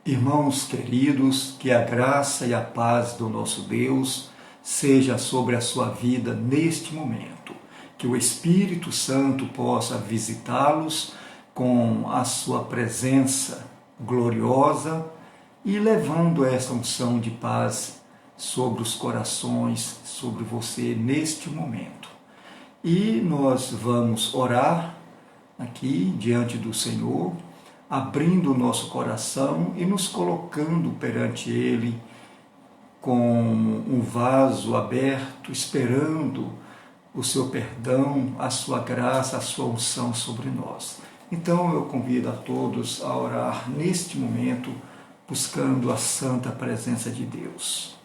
Irmãos queridos, que a graça e a paz do nosso Deus seja sobre a sua vida neste momento. Que o Espírito Santo possa visitá-los com a sua presença gloriosa e levando essa unção de paz sobre os corações, sobre você neste momento. E nós vamos orar aqui diante do Senhor, abrindo o nosso coração e nos colocando perante Ele com um vaso aberto, esperando o seu perdão, a sua graça, a sua unção sobre nós. Então eu convido a todos a orar neste momento, buscando a santa presença de Deus.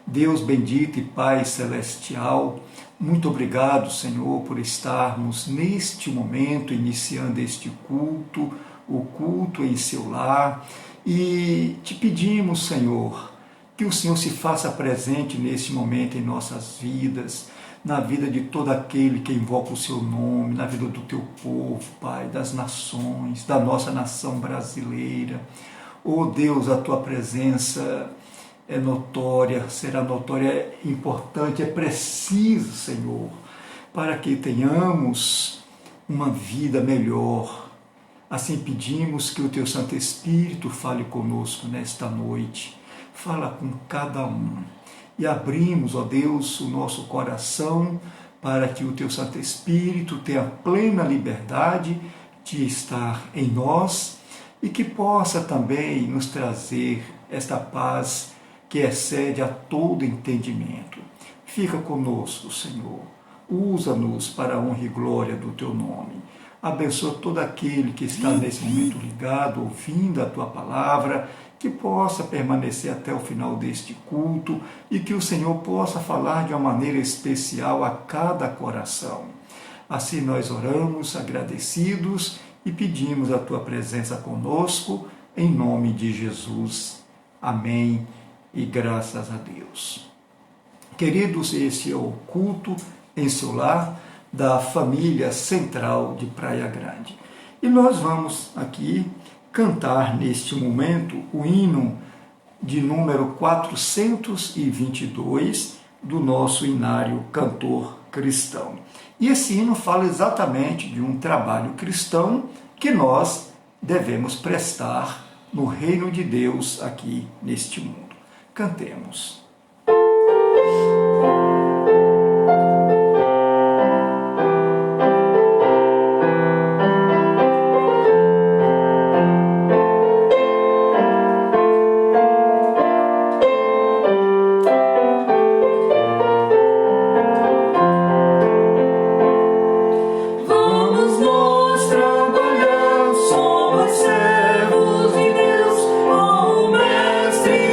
Deus bendito e Pai celestial, muito obrigado, Senhor, por estarmos neste momento iniciando este culto, o culto em seu lar, e te pedimos, Senhor, que o Senhor se faça presente neste momento em nossas vidas, na vida de todo aquele que invoca o seu nome, na vida do teu povo, Pai, das nações, da nossa nação brasileira. Oh Deus, a tua presença é notória, será notória, é importante, é preciso, Senhor, para que tenhamos uma vida melhor. Assim pedimos que o teu Santo Espírito fale conosco nesta noite, fala com cada um. E abrimos, ó Deus, o nosso coração para que o teu Santo Espírito tenha plena liberdade de estar em nós e que possa também nos trazer esta paz que excede a todo entendimento. Fica conosco, Senhor. Usa-nos para a honra e glória do teu nome. Abençoa todo aquele que está nesse momento ligado, ouvindo a tua palavra, que possa permanecer até o final deste culto e que o Senhor possa falar de uma maneira especial a cada coração. Assim nós oramos agradecidos e pedimos a tua presença conosco, em nome de Jesus. Amém e graças a Deus. Queridos, esse é o culto em seu lar da família central de Praia Grande. E nós vamos aqui cantar neste momento o hino de número 422 do nosso hinário Cantor Cristão. E esse hino fala exatamente de um trabalho cristão que nós devemos prestar no reino de Deus aqui neste mundo. Cantemos.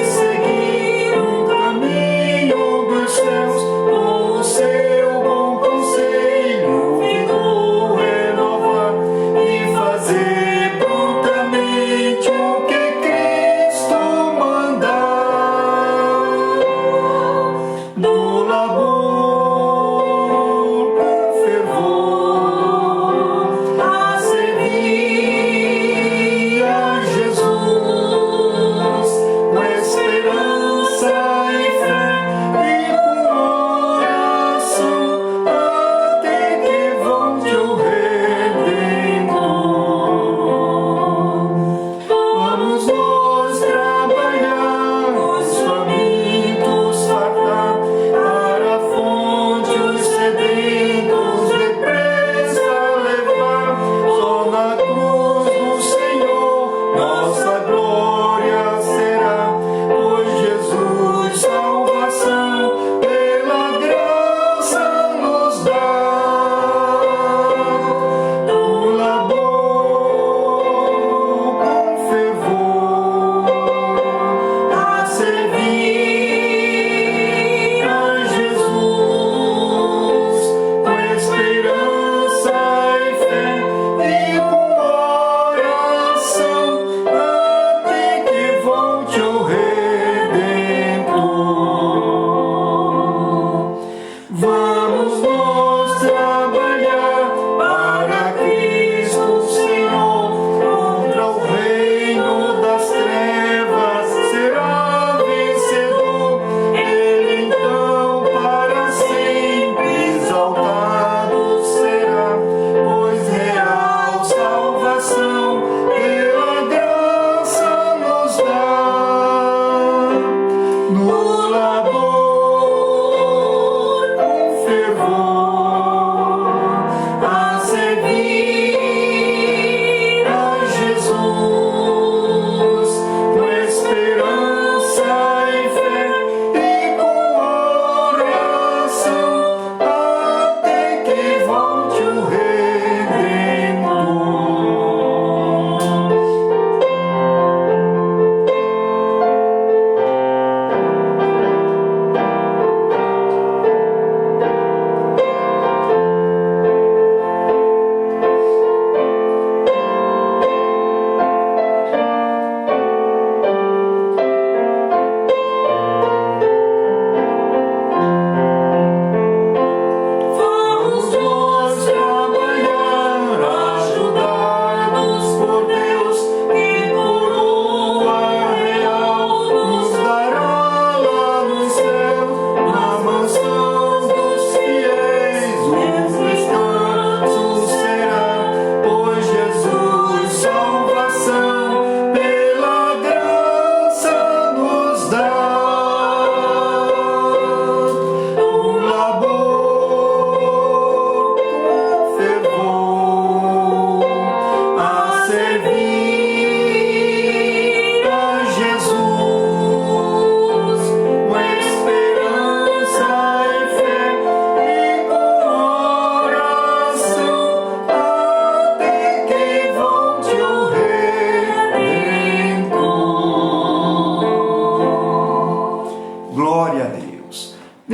Seguir um caminho dos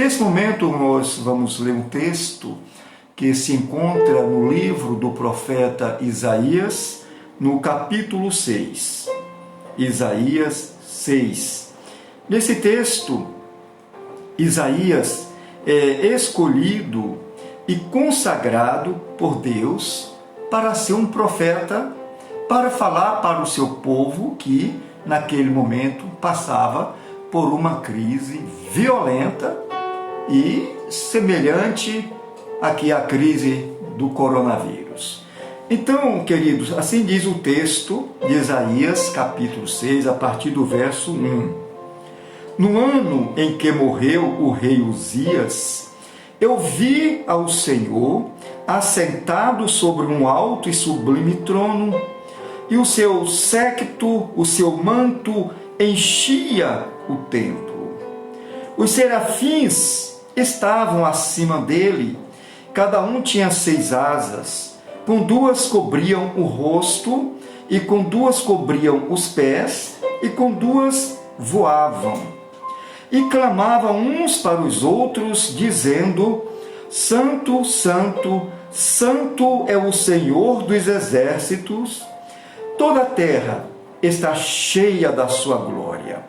Nesse momento nós vamos ler um texto que se encontra no livro do profeta Isaías, no capítulo 6. Isaías 6. Nesse texto, Isaías é escolhido e consagrado por Deus para ser um profeta, para falar para o seu povo que, naquele momento, passava por uma crise violenta e semelhante aqui à crise do coronavírus. Então, queridos, assim diz o texto de Isaías, capítulo 6, a partir do verso 1. No ano em que morreu o rei Uzias, eu vi ao Senhor assentado sobre um alto e sublime trono, e o seu séquito, o seu manto, enchia o templo. Os serafins estavam acima dele, cada um tinha 6 asas, com 2 cobriam o rosto, e com 2 cobriam os pés, e com 2 voavam. E clamavam uns para os outros, dizendo: Santo, Santo, Santo é o Senhor dos exércitos, toda a terra está cheia da sua glória.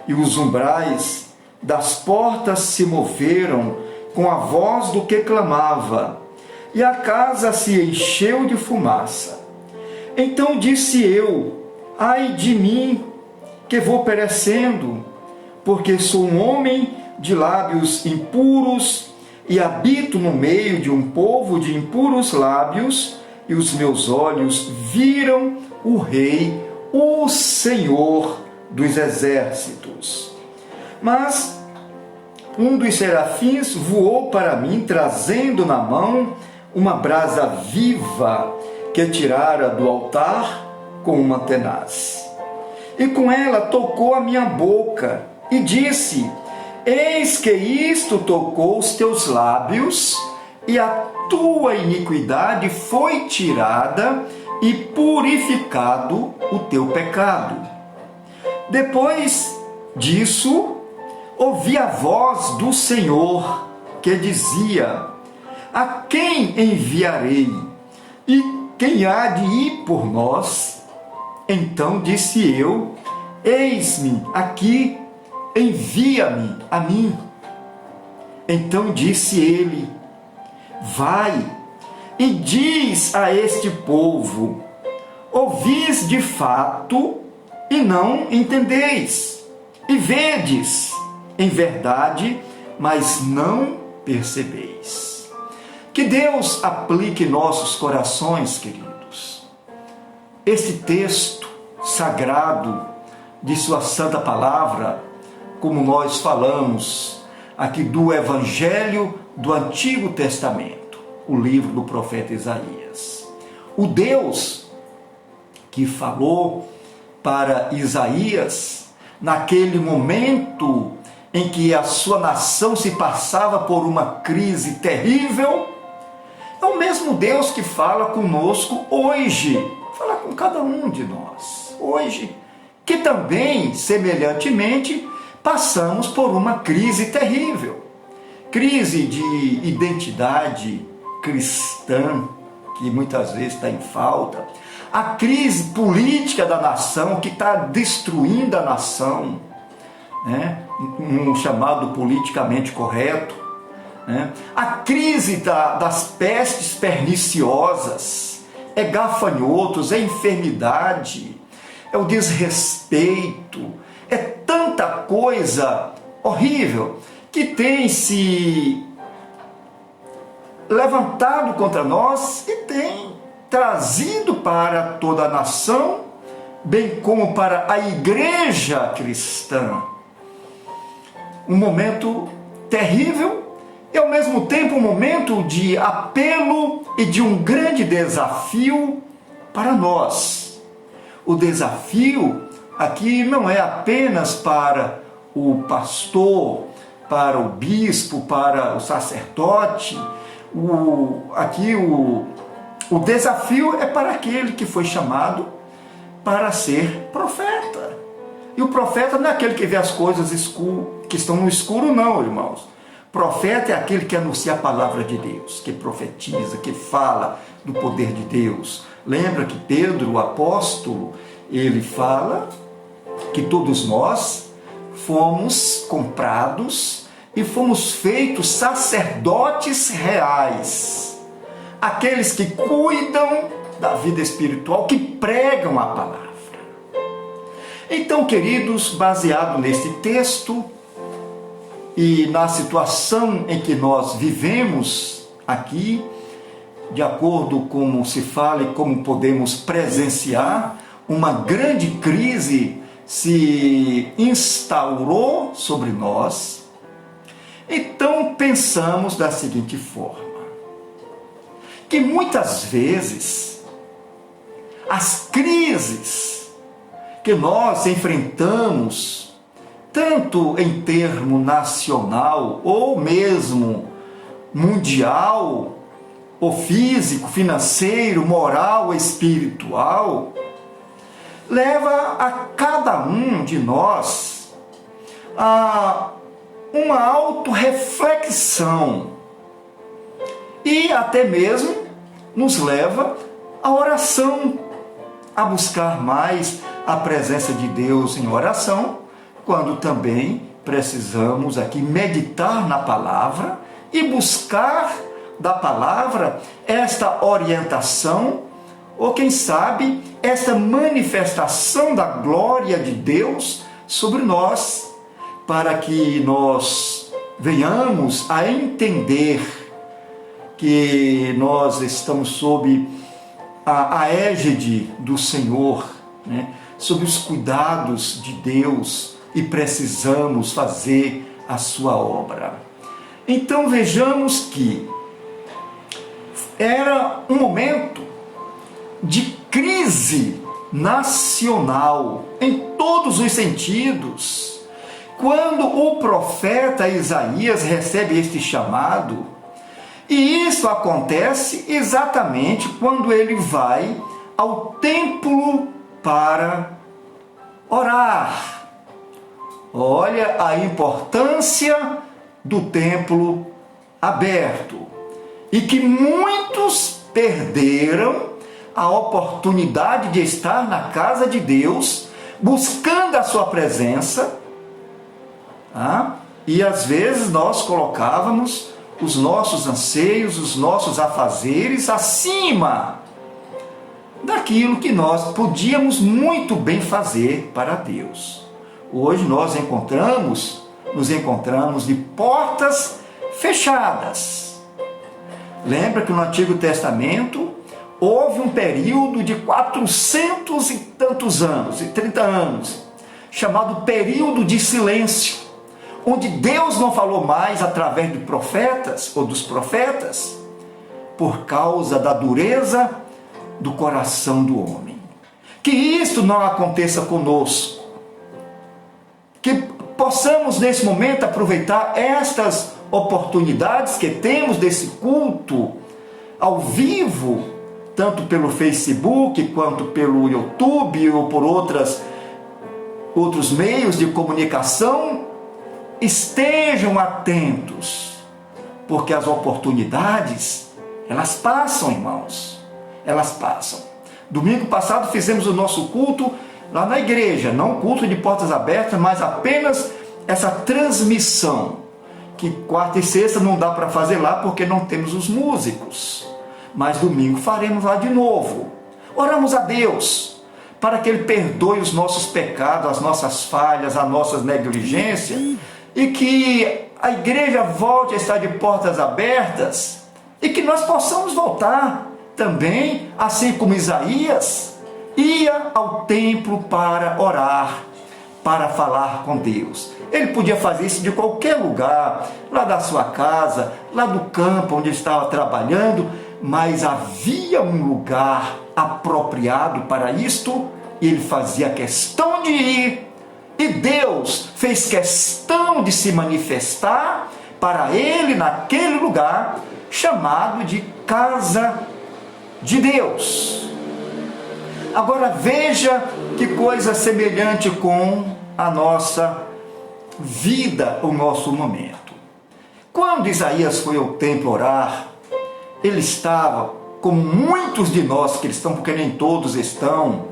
E os umbrais das portas se moveram com a voz do que clamava, e a casa se encheu de fumaça. Então disse eu: ai de mim, que vou perecendo, porque sou um homem de lábios impuros e habito no meio de um povo de impuros lábios, e os meus olhos viram o Rei, o Senhor dos exércitos. Mas um dos serafins voou para mim, trazendo na mão uma brasa viva que tirara do altar com uma tenaz. E com ela tocou a minha boca e disse: eis que isto tocou os teus lábios, e a tua iniquidade foi tirada e purificado o teu pecado. Depois disso, ouvi a voz do Senhor que dizia: a quem enviarei? E quem há de ir por nós? Então disse eu: eis-me aqui, envia-me a mim. Então disse ele: vai e diz a este povo: ouvis de fato e não entendeis, e vedes em verdade, mas não percebeis. Que Deus aplique em nossos corações, queridos, este texto sagrado de sua santa palavra, como nós falamos aqui do Evangelho do Antigo Testamento, o livro do profeta Isaías. O Deus que falou para Isaías naquele momento em que a sua nação se passava por uma crise terrível, é o mesmo Deus que fala conosco hoje, fala com cada um de nós hoje, que também, semelhantemente, passamos por uma crise terrível, crise de identidade cristã, que muitas vezes está em falta, a crise política da nação, que está destruindo a nação, né? Um chamado politicamente correto, né? A crise das pestes perniciosas, é gafanhotos, é enfermidade, é o desrespeito, é tanta coisa horrível que tem se levantado contra nós e tem trazido para toda a nação, bem como para a igreja cristã, um momento terrível e ao mesmo tempo um momento de apelo e de um grande desafio para nós. O desafio aqui não é apenas para o pastor, para o bispo, para o sacerdote. O desafio é para aquele que foi chamado para ser profeta. E o profeta não é aquele que vê as coisas que estão no escuro, não, irmãos. O Profeta é aquele que anuncia a palavra de Deus, que profetiza, que fala do poder de Deus. Lembra que Pedro, o apóstolo, ele fala que todos nós fomos comprados e fomos feitos sacerdotes reais. Aqueles que cuidam da vida espiritual, que pregam a palavra. Então, queridos, baseado neste texto e na situação em que nós vivemos aqui, de acordo com como se fala e como podemos presenciar, uma grande crise se instaurou sobre nós. Então pensamos da seguinte forma, que muitas vezes as crises que nós enfrentamos, tanto em termo nacional ou mesmo mundial, ou físico, financeiro, moral, espiritual, leva a cada um de nós a uma autorreflexão e até mesmo nos leva à oração, a buscar mais a presença de Deus em oração, quando também precisamos aqui meditar na palavra e buscar da palavra esta orientação, ou quem sabe, esta manifestação da glória de Deus sobre nós, para que nós venhamos a entender que nós estamos sob a égide do Senhor, né? Sob os cuidados de Deus e precisamos fazer a sua obra. Então vejamos que era um momento de crise nacional em todos os sentidos. Quando o profeta Isaías recebe este chamado, e isso acontece exatamente quando ele vai ao templo para orar. Olha a importância do templo aberto. E que muitos perderam a oportunidade de estar na casa de Deus, buscando a sua presença, e às vezes nós colocávamos os nossos anseios, os nossos afazeres acima daquilo que nós podíamos muito bem fazer para Deus. Hoje nós nos encontramos de portas fechadas. Lembra que no Antigo Testamento houve um período de 400 e tantos anos, e 30 anos, chamado período de silêncio, onde Deus não falou mais através de profetas ou dos profetas, por causa da dureza do coração do homem. Que isto não aconteça conosco, que possamos nesse momento aproveitar estas oportunidades que temos desse culto ao vivo, tanto pelo Facebook quanto pelo YouTube ou por outros meios de comunicação. Estejam atentos, porque as oportunidades, elas passam, irmãos, elas passam. Domingo passado fizemos o nosso culto lá na igreja, não culto de portas abertas, mas apenas essa transmissão, que quarta e sexta não dá para fazer lá porque não temos os músicos, mas domingo faremos lá de novo. Oramos a Deus para que Ele perdoe os nossos pecados, as nossas falhas, as nossas negligências, e que a igreja volte a estar de portas abertas, e que nós possamos voltar também, assim como Isaías ia ao templo para orar, para falar com Deus. Ele podia fazer isso de qualquer lugar, lá da sua casa, lá do campo onde estava trabalhando, mas havia um lugar apropriado para isto, e ele fazia questão de ir, e Deus fez questão de se manifestar para ele naquele lugar, chamado de casa de Deus. Agora veja que coisa semelhante com a nossa vida, o nosso momento. Quando Isaías foi ao templo orar, ele estava, como muitos de nós cristãos, porque nem todos estão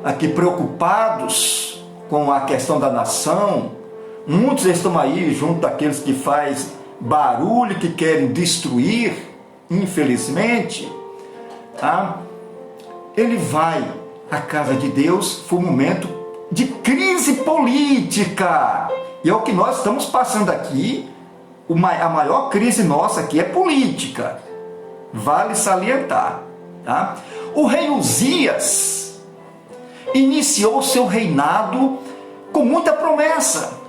aqui preocupados com a questão da nação, muitos estão aí junto daqueles que fazem barulho, que querem destruir, infelizmente, tá? Ele vai à casa de Deus, foi um momento de crise política, e é o que nós estamos passando aqui. A maior crise nossa aqui é política, vale salientar, tá? O rei Uzias iniciou seu reinado com muita promessa.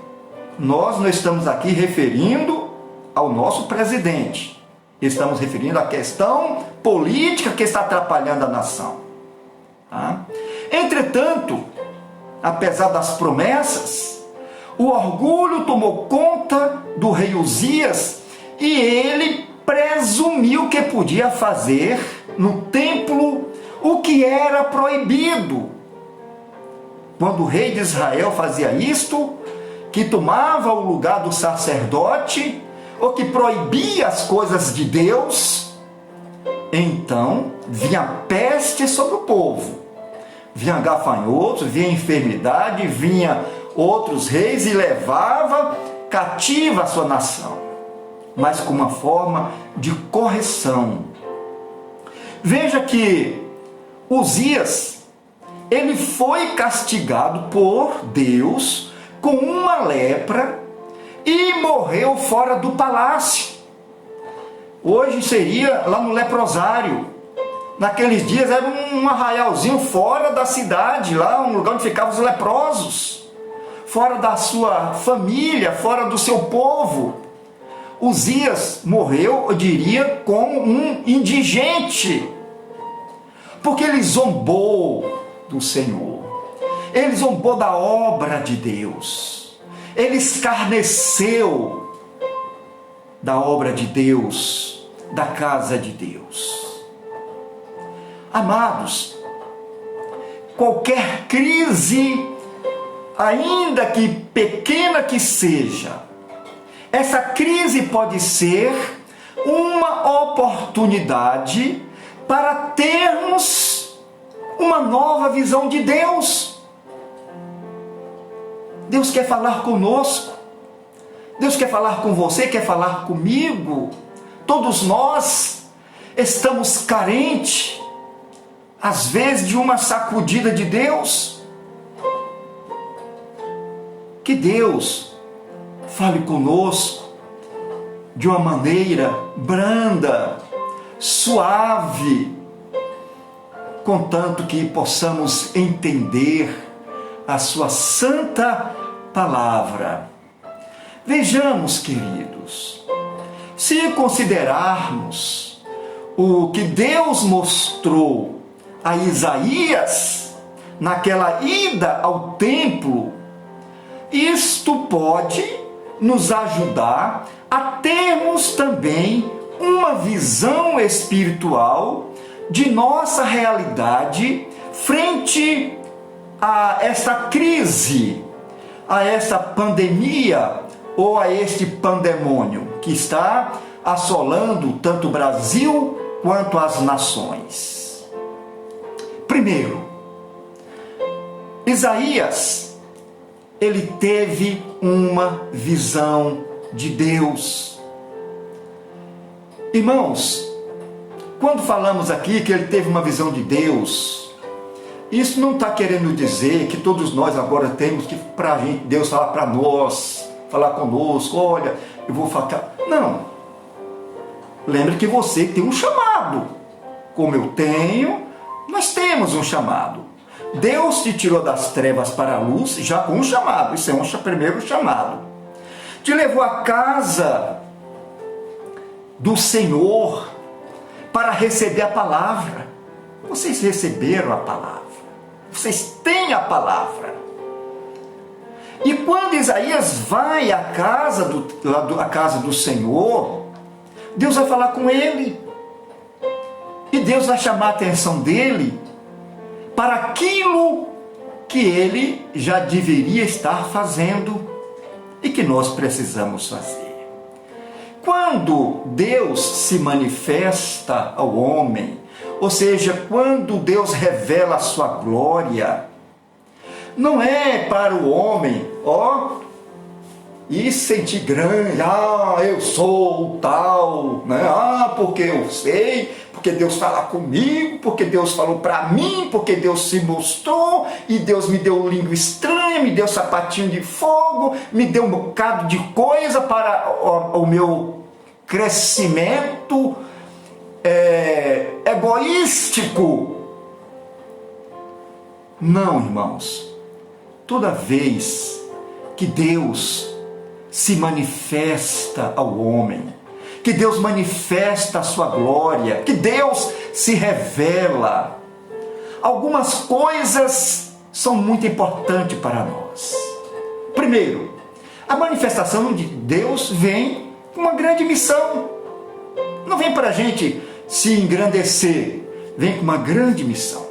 Nós não estamos aqui referindo ao nosso presidente, estamos referindo à questão política que está atrapalhando a nação, tá? Entretanto, apesar das promessas, o orgulho tomou conta do rei Uzias e ele presumiu que podia fazer no templo o que era proibido. Quando o rei de Israel fazia isto, que tomava o lugar do sacerdote, ou que proibia as coisas de Deus, então vinha peste sobre o povo, vinha gafanhotos, vinha enfermidade, vinha outros reis e levava cativa a sua nação, mas com uma forma de correção. Veja que Uzias, ele foi castigado por Deus com uma lepra e morreu fora do palácio. Hoje seria lá no leprosário. Naqueles dias era um arraialzinho fora da cidade, lá um lugar onde ficavam os leprosos, fora da sua família, fora do seu povo. Uzias morreu, eu diria, como um indigente, porque ele zombou do Senhor, ele zombou da obra de Deus, ele escarneceu da obra de Deus, da casa de Deus. Amados, qualquer crise, ainda que pequena que seja, essa crise pode ser uma oportunidade para termos uma nova visão de Deus. Deus quer falar conosco, Deus quer falar com você, quer falar comigo. Todos nós estamos carentes, às vezes, de uma sacudida de Deus. Que Deus fale conosco de uma maneira branda, suave, contanto que possamos entender a sua santa palavra. Vejamos, queridos, se considerarmos o que Deus mostrou a Isaías naquela ida ao templo, isto pode nos ajudar a termos também uma visão espiritual de nossa realidade frente a esta crise, a esta pandemia ou a este pandemônio que está assolando tanto o Brasil quanto as nações. Primeiro, Isaías, ele teve uma visão de Deus. Irmãos, quando falamos aqui que ele teve uma visão de Deus, isso não está querendo dizer que todos nós agora temos que, para Deus falar para nós, falar conosco, olha, eu vou falar. Não. Lembre que você tem um chamado. Como eu tenho, nós temos um chamado. Deus te tirou das trevas para a luz já com um chamado. Isso é um primeiro chamado. Te levou à casa do Senhor para receber a palavra. Vocês receberam a palavra. Vocês têm a palavra. E quando Isaías vai à casa do Senhor, Deus vai falar com ele. E Deus vai chamar a atenção dele para aquilo que ele já deveria estar fazendo e que nós precisamos fazer. quando Deus se manifesta ao homem, ou seja, quando Deus revela a sua glória, não é para o homem, e sentir grande, eu sou o tal, né? Porque eu sei, porque Deus fala comigo, porque Deus falou para mim, porque Deus se mostrou, e Deus me deu língua estranha, me deu sapatinho de fogo, me deu um bocado de coisa para o meu crescimento egoístico. Não, irmãos. Toda vez que Deus se manifesta ao homem, que Deus manifesta a sua glória, que Deus se revela, algumas coisas são muito importantes para nós. Primeiro, a manifestação de Deus vem com uma grande missão. Não vem para a gente se engrandecer, vem com uma grande missão.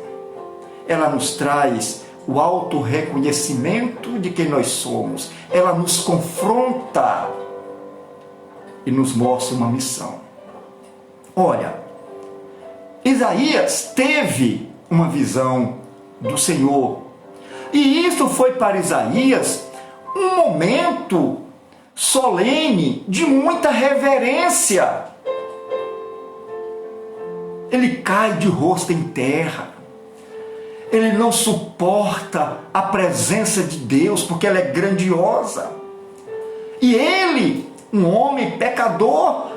Ela nos traz o auto-reconhecimento de quem nós somos. Ela nos confronta e nos mostra uma missão. Olha, Isaías teve uma visão do Senhor. E isso foi para Isaías um momento solene de muita reverência. Ele cai de rosto em terra. Ele não suporta a presença de Deus, porque ela é grandiosa. E ele, um homem pecador,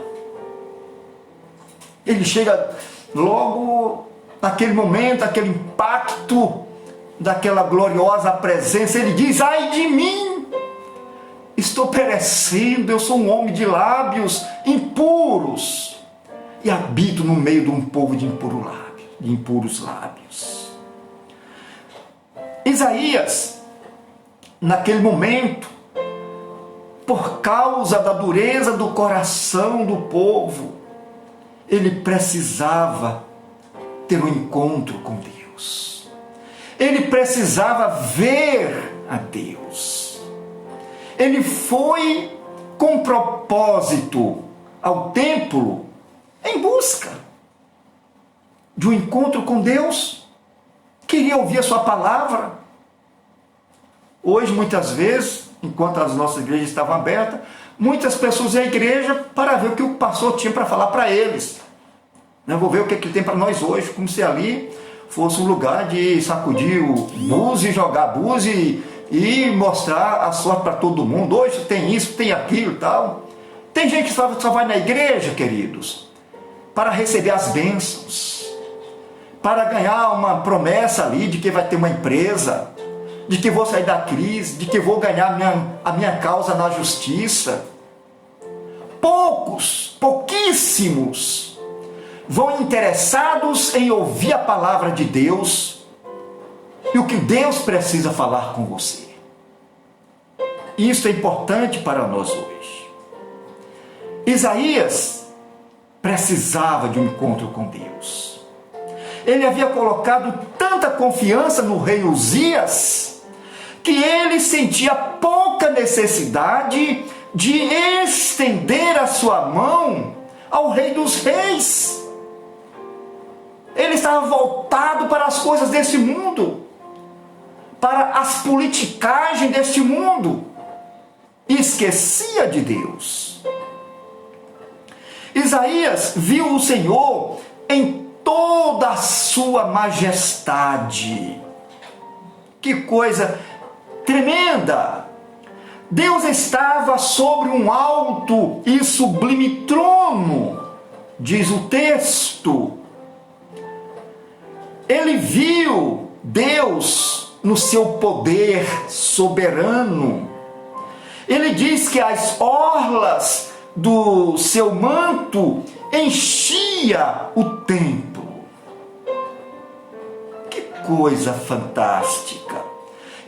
ele chega logo naquele momento, aquele impacto daquela gloriosa presença, ele diz: ai de mim, estou perecendo, eu sou um homem de lábios impuros, e habito no meio de um povo de impuros lábios. Isaías, naquele momento, por causa da dureza do coração do povo, ele precisava ter um encontro com Deus. Ele precisava ver a Deus. Ele foi com propósito ao templo em busca de um encontro com Deus. Queria ouvir a sua palavra. Hoje, muitas vezes, enquanto as nossas igrejas estavam abertas, muitas pessoas iam à igreja para ver o que o pastor tinha para falar para eles. Eu vou ver o que ele tem para nós hoje, como se ali fosse um lugar de sacudir o búzio, jogar búzio e mostrar a sorte para todo mundo. Hoje tem isso, tem aquilo e tal. Tem gente que só vai na igreja, queridos, para receber as bênçãos, para ganhar uma promessa ali de que vai ter uma empresa, de que vou sair da crise, de que vou ganhar a minha causa na justiça. Pouquíssimos vão interessados em ouvir a palavra de Deus e o que Deus precisa falar com você. Isso é importante para nós hoje. Isaías precisava de um encontro com Deus. Ele havia colocado tanta confiança no rei Uzias que ele sentia pouca necessidade de estender a sua mão ao Rei dos Reis. Ele estava voltado para as coisas deste mundo, para as politicagens deste mundo, e esquecia de Deus. Isaías viu o Senhor em toda a sua majestade. Que coisa tremenda! Deus estava sobre um alto e sublime trono, diz o texto. Ele viu Deus no seu poder soberano. Ele diz que as orlas do seu manto enchia o templo. Que coisa fantástica!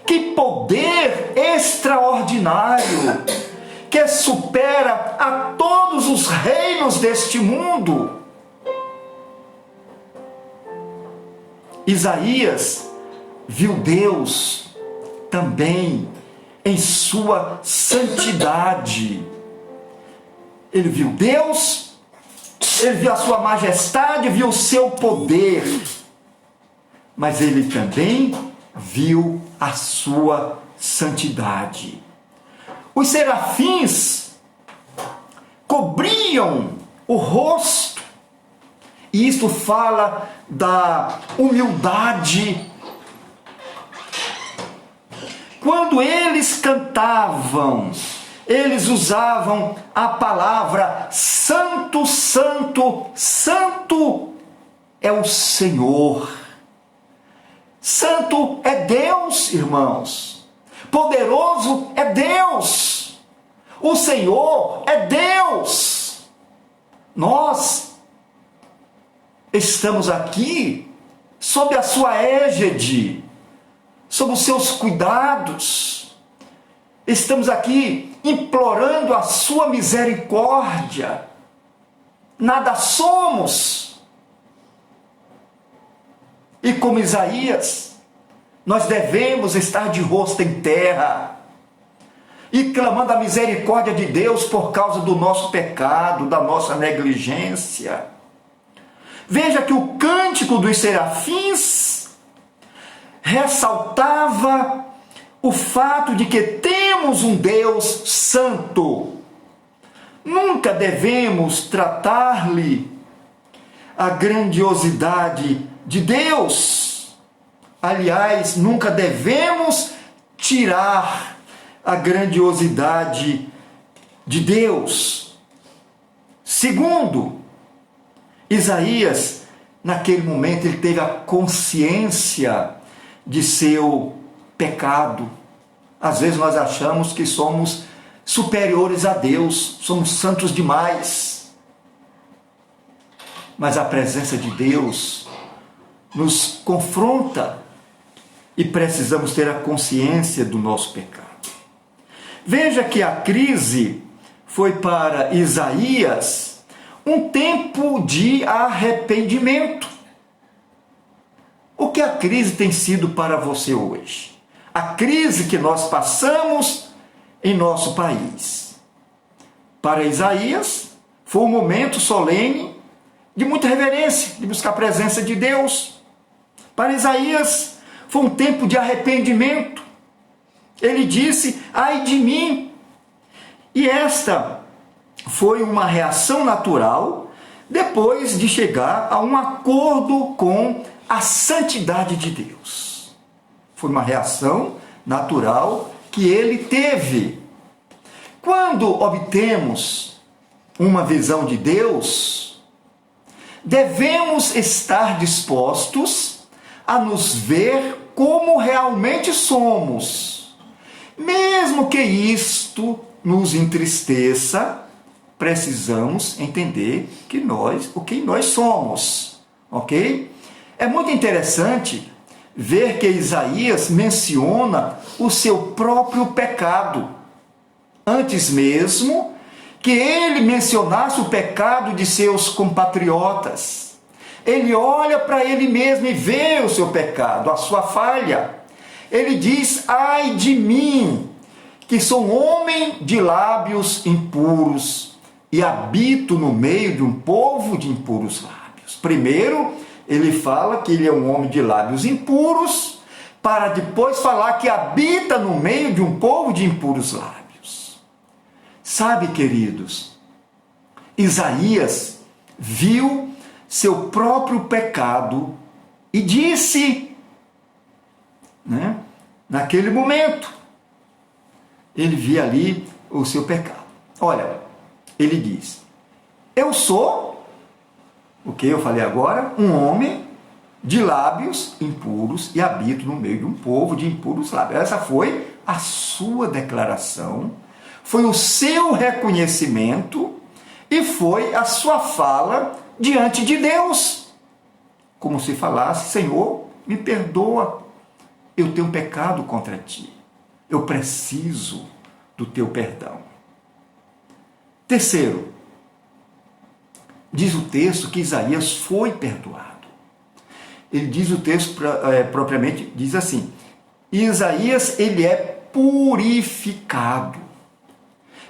Que poder extraordinário, que supera a todos os reinos deste mundo. Isaías viu Deus também em sua santidade. Ele viu Deus, ele viu a sua majestade, viu o seu poder, mas ele também viu a sua santidade. Os serafins cobriam o rosto, e isso fala da humildade. Quando eles cantavam, eles usavam a palavra santo, santo, santo é o Senhor. Santo é Deus, irmãos. Poderoso é Deus. O Senhor é Deus. Nós estamos aqui sob a sua égide, sob os seus cuidados. Estamos aqui implorando a sua misericórdia. Nada somos. E como Isaías, nós devemos estar de rosto em terra e clamando a misericórdia de Deus por causa do nosso pecado, da nossa negligência. Veja que o cântico dos serafins ressaltava o fato de que temos um Deus santo. Nunca devemos tratar-lhe a grandiosidade de Deus. Aliás, nunca devemos tirar a grandiosidade de Deus. Segundo, Isaías, naquele momento, ele teve a consciência de seu pecado. Às vezes nós achamos que somos superiores a Deus, somos santos demais. Mas a presença de Deus nos confronta e precisamos ter a consciência do nosso pecado. Veja que a crise foi para Isaías um tempo de arrependimento. O que a crise tem sido para você hoje? A crise que nós passamos em nosso país. Para Isaías, foi um momento solene de muita reverência, de buscar a presença de Deus. Para Isaías, foi um tempo de arrependimento. Ele disse, ai de mim. E esta foi uma reação natural depois de chegar a um acordo com a santidade de Deus. Foi uma reação natural que ele teve. Quando obtemos uma visão de Deus, devemos estar dispostos a nos ver como realmente somos. Mesmo que isto nos entristeça, precisamos entender quem nós somos, ok? É muito interessante ver que Isaías menciona o seu próprio pecado, antes mesmo que ele mencionasse o pecado de seus compatriotas. Ele olha para ele mesmo e vê o seu pecado, a sua falha. Ele diz, ai de mim, que sou um homem de lábios impuros e habito no meio de um povo de impuros lábios. Primeiro, ele fala que ele é um homem de lábios impuros, para depois falar que habita no meio de um povo de impuros lábios. Sabe, queridos, Isaías viu seu próprio pecado e disse, naquele momento, ele via ali o seu pecado. Olha, ele diz, eu sou, o que eu falei agora, um homem de lábios impuros e habito no meio de um povo de impuros lábios. Essa foi a sua declaração, foi o seu reconhecimento e foi a sua fala diante de Deus. Como se falasse, Senhor, me perdoa, eu tenho pecado contra ti, eu preciso do teu perdão. Terceiro, diz o texto que Isaías foi perdoado. Ele diz o texto propriamente, diz assim, Isaías, ele é purificado.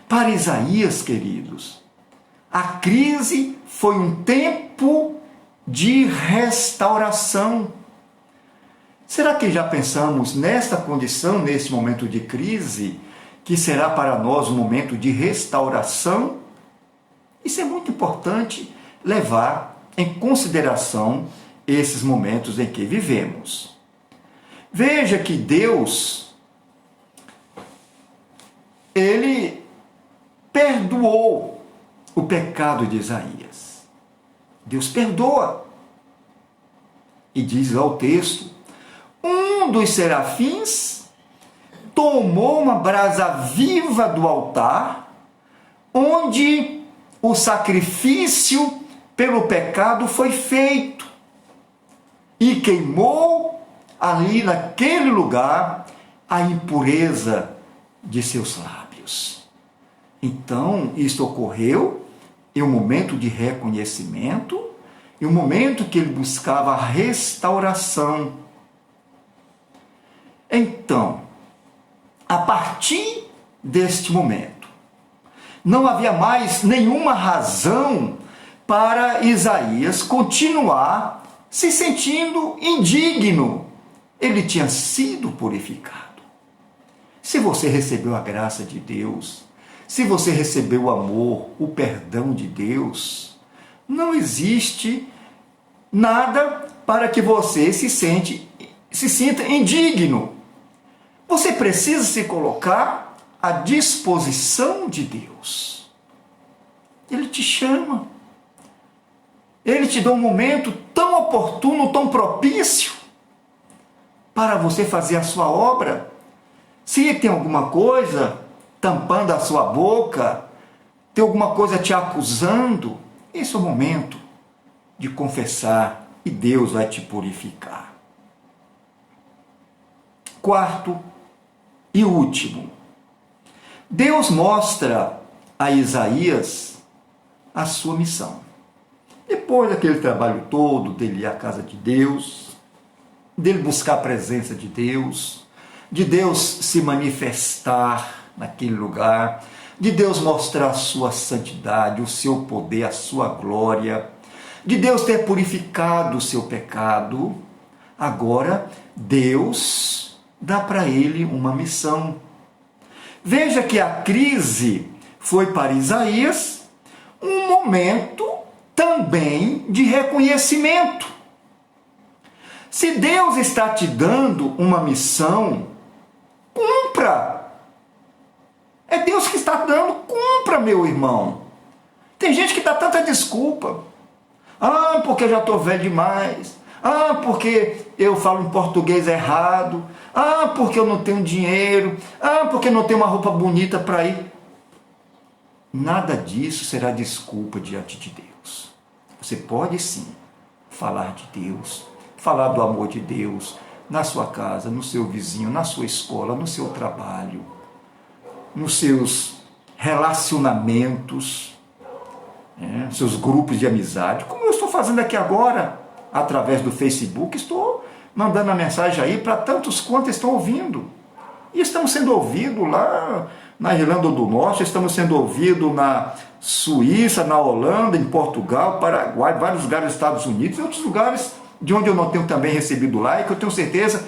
Para Isaías, queridos, A crise foi um tempo de restauração. Será que já pensamos nesta condição, nesse momento de crise, que será para nós um momento de restauração? Isso é muito importante levar em consideração esses momentos em que vivemos. Veja que Deus, Ele perdoou o pecado de Isaías. Deus perdoa. E diz lá o texto, um dos serafins tomou uma brasa viva do altar, onde o sacrifício pelo pecado foi feito, e queimou ali naquele lugar a impureza de seus lábios. Então, isto ocorreu em um momento de reconhecimento, em um momento que ele buscava a restauração. Então, a partir deste momento, não havia mais nenhuma razão para Isaías continuar se sentindo indigno. Ele tinha sido purificado. Se você recebeu a graça de Deus, se você recebeu o amor, o perdão de Deus, não existe nada para que você se sinta indigno. Você precisa se colocar à disposição de Deus. Ele te chama. Ele te dá um momento tão oportuno, tão propício para você fazer a sua obra. Se tem alguma coisa tampando a sua boca, tem alguma coisa te acusando, esse é o momento de confessar e Deus vai te purificar. Quarto e último, Deus mostra a Isaías a sua missão. Depois daquele trabalho todo, dele ir à casa de Deus, dele buscar a presença de Deus, de Deus se manifestar naquele lugar, de Deus mostrar a sua santidade, o seu poder, a sua glória, de Deus ter purificado o seu pecado, agora Deus dá para ele uma missão. Veja que a crise foi para Isaías um momento também de reconhecimento. Se Deus está te dando uma missão, cumpra. É Deus que está dando, cumpra, meu irmão. Tem gente que dá tanta desculpa. Ah, porque eu já estou velho demais. Ah, porque eu falo em português errado. Ah, porque eu não tenho dinheiro. Ah, porque eu não tenho uma roupa bonita para ir. Nada disso será desculpa diante de Deus. Você pode sim falar de Deus, falar do amor de Deus na sua casa, no seu vizinho, na sua escola, no seu trabalho, nos seus relacionamentos, seus grupos de amizade, como eu estou fazendo aqui agora, através do Facebook, estou mandando a mensagem aí para tantos quantos estão ouvindo. E estamos sendo ouvidos lá na Irlanda do Norte, estamos sendo ouvidos na Suíça, na Holanda, em Portugal, Paraguai, vários lugares dos Estados Unidos e outros lugares de onde eu não tenho também recebido lá, e que eu tenho certeza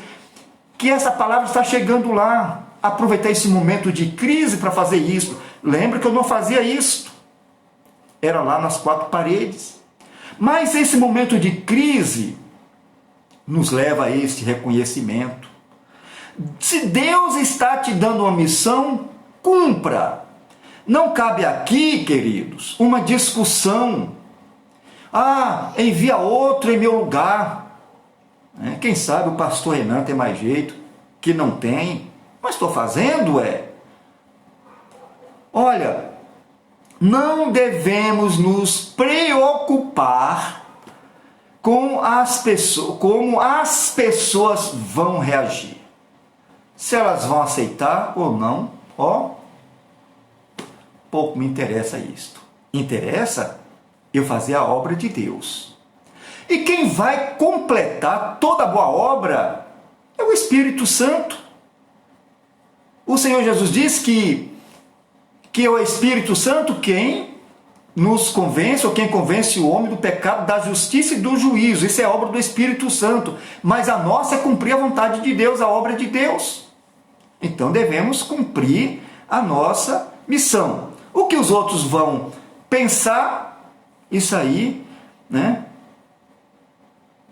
que essa palavra está chegando lá. Aproveitar esse momento de crise para fazer isso. Lembra que eu não fazia isso. Era lá nas quatro paredes. Mas esse momento de crise nos leva a este reconhecimento. Se Deus está te dando uma missão, cumpra. Não cabe aqui, queridos, uma discussão. Ah, envia outro em meu lugar. Quem sabe o pastor Renan tem mais jeito, que não tem. Mas estou fazendo, Olha, não devemos nos preocupar com como as pessoas vão reagir. Se elas vão aceitar ou não, pouco me interessa isto. Interessa eu fazer a obra de Deus. E quem vai completar toda a boa obra é o Espírito Santo. O Senhor Jesus diz que é o Espírito Santo quem nos convence, ou quem convence o homem do pecado, da justiça e do juízo. Isso é obra do Espírito Santo. Mas a nossa é cumprir a vontade de Deus, a obra de Deus. Então devemos cumprir a nossa missão. O que os outros vão pensar, isso aí, né?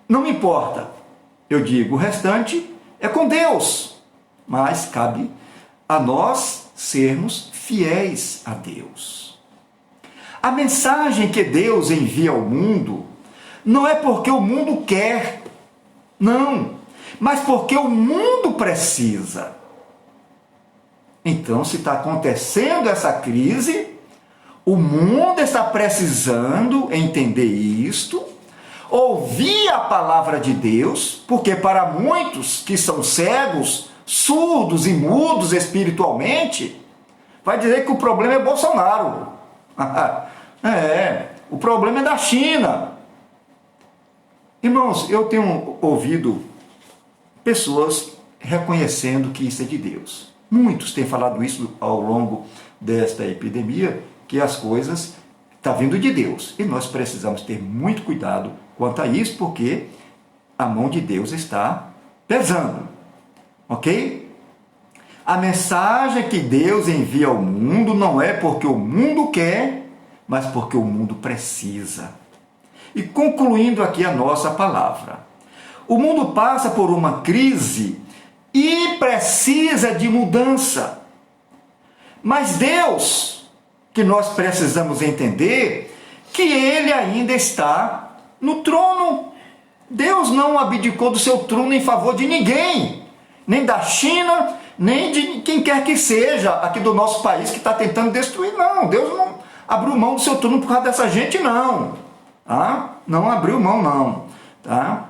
Não me importa. Eu digo, o restante é com Deus. Mas cabe a nós sermos fiéis a Deus. A mensagem que Deus envia ao mundo não é porque o mundo quer, não, mas porque o mundo precisa. Então, se está acontecendo essa crise, o mundo está precisando entender isto, ouvir a palavra de Deus, porque para muitos que são cegos, surdos e mudos espiritualmente, vai dizer que o problema é Bolsonaro. O problema é da China. Irmãos, eu tenho ouvido pessoas reconhecendo que isso é de Deus. Muitos têm falado isso ao longo desta epidemia, que as coisas estão vindo de Deus. E nós precisamos ter muito cuidado quanto a isso, porque a mão de Deus está pesando. Ok? A mensagem que Deus envia ao mundo não é porque o mundo quer, mas porque o mundo precisa. E concluindo aqui a nossa palavra, o mundo passa por uma crise e precisa de mudança. Mas Deus, que nós precisamos entender, que Ele ainda está no trono. Deus não abdicou do seu trono em favor de ninguém, nem da China, nem de quem quer que seja aqui do nosso país que está tentando destruir. Não, Deus não abriu mão do seu trono por causa dessa gente, não. Tá? Não abriu mão, não. Tá?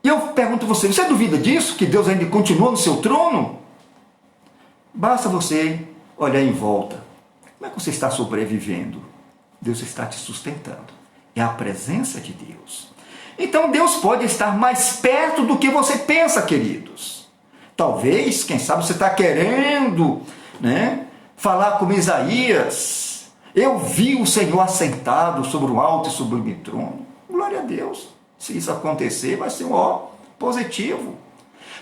E eu pergunto a você, você duvida disso? Que Deus ainda continua no seu trono? Basta você olhar em volta. Como é que você está sobrevivendo? Deus está te sustentando. É a presença de Deus. Então Deus pode estar mais perto do que você pensa, queridos. Talvez, quem sabe, você está querendo, né, falar como Isaías. Eu vi o Senhor assentado sobre um alto e sublime trono. Glória a Deus. Se isso acontecer, vai ser positivo.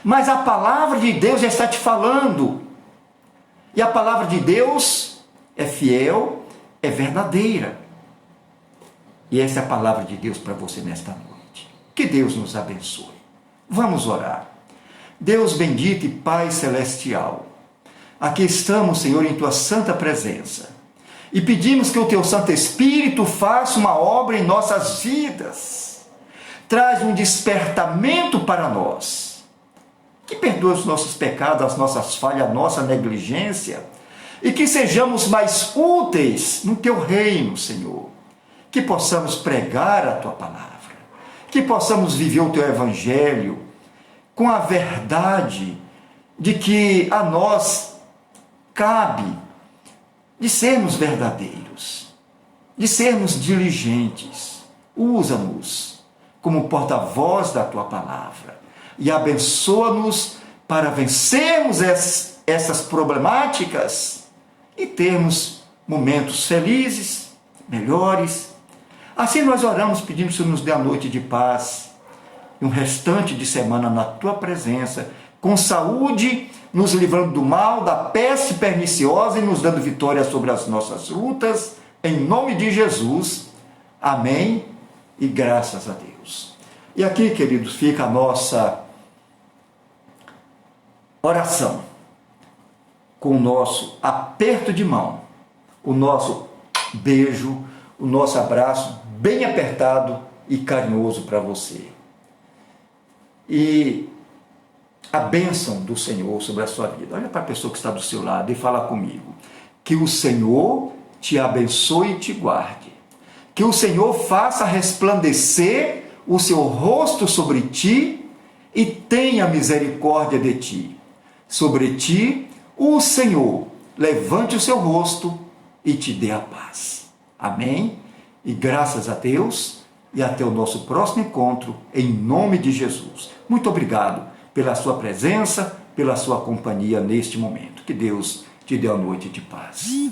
Mas a palavra de Deus já está te falando. E a palavra de Deus é fiel, é verdadeira. E essa é a palavra de Deus para você nesta noite. Que Deus nos abençoe. Vamos orar. Deus bendito e Pai celestial, aqui estamos, Senhor, em Tua santa presença. E pedimos que o Teu Santo Espírito faça uma obra em nossas vidas. Traz um despertamento para nós. Que perdoe os nossos pecados, as nossas falhas, a nossa negligência. E que sejamos mais úteis no Teu reino, Senhor. Que possamos pregar a Tua palavra. Que possamos viver o Teu Evangelho com a verdade de que a nós cabe de sermos verdadeiros, de sermos diligentes. Usa-nos como porta-voz da Tua palavra e abençoa-nos para vencermos essas problemáticas e termos momentos felizes, melhores. Assim nós oramos pedindo que o Senhor nos dê a noite de paz e um restante de semana na Tua presença, com saúde, nos livrando do mal, da peste perniciosa e nos dando vitória sobre as nossas lutas, em nome de Jesus. Amém e graças a Deus. E aqui, queridos, fica a nossa oração, com o nosso aperto de mão, o nosso beijo, o nosso abraço bem apertado e carinhoso para você. E a bênção do Senhor sobre a sua vida. Olha para a pessoa que está do seu lado e fala comigo. Que o Senhor te abençoe e te guarde. Que o Senhor faça resplandecer o seu rosto sobre ti e tenha misericórdia de ti. Sobre ti, o Senhor levante o seu rosto e te dê a paz. Amém? E graças a Deus, e até o nosso próximo encontro, em nome de Jesus. Muito obrigado pela sua presença, pela sua companhia neste momento. Que Deus te dê a noite de paz.